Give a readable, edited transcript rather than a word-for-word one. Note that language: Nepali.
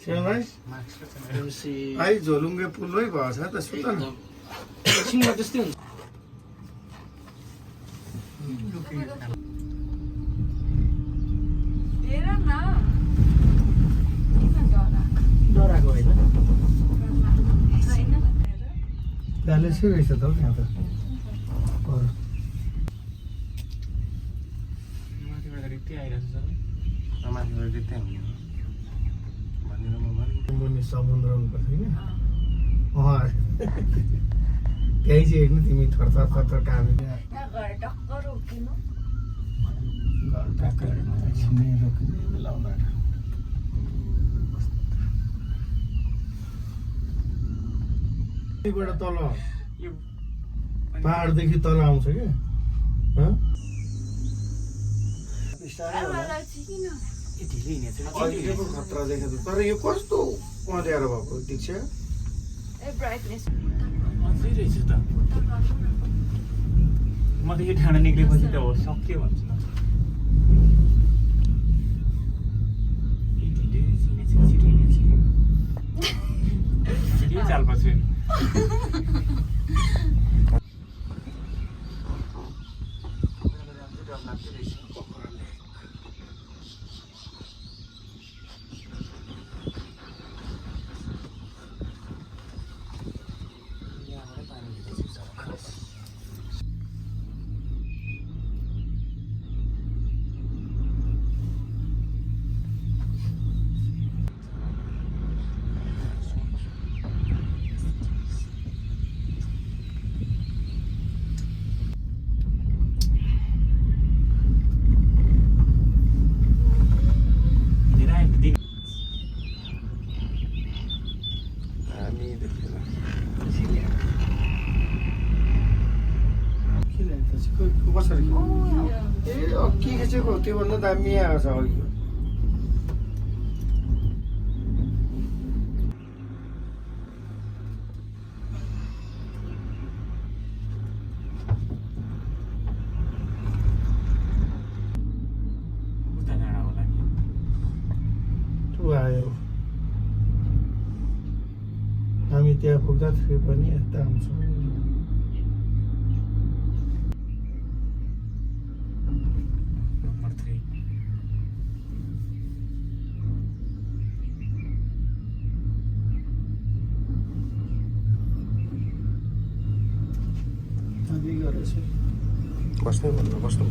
भाइ भाइ झोलुङ्गे पुलै भएछ त सुत न एकछिनमा त्यस्तै हुन्छ डराएको होइन प्यालेसै रहेछ त हौ त्यहाँ त पर माथिबाट रित्तै आइरहेको छ माथिबाट रित्तै हुने हो भनेर म भन्नु मुनि समुद्र हुनुपर्छ होइन त्यही चाहिँ हेर्नु तिमी थरथर थरथर काम घर टक्कर एकछिनै रोकिने बेलाउन बाट तल यो पहाडदेखि तल आउँछ क्या ए ढिलै हिँडेछ अहिले पो खतरा देखेको तर यो कस्तो अँध्यारो भएको दीक्षा अझै रहेछ त म त यो ठाडा निक्लेपछि त हो सक्यो भन्छु न ए ढिलै हिँडेछ छिटो हिँडेछ के चाल पछि कसरी ए के खिचेको त्योभन्दा दामी आएको छ अघि आयो हामी त्यहाँ पुग्दाखेरि पनि यता आउँछौँ बस्नै भन्नु बस्नु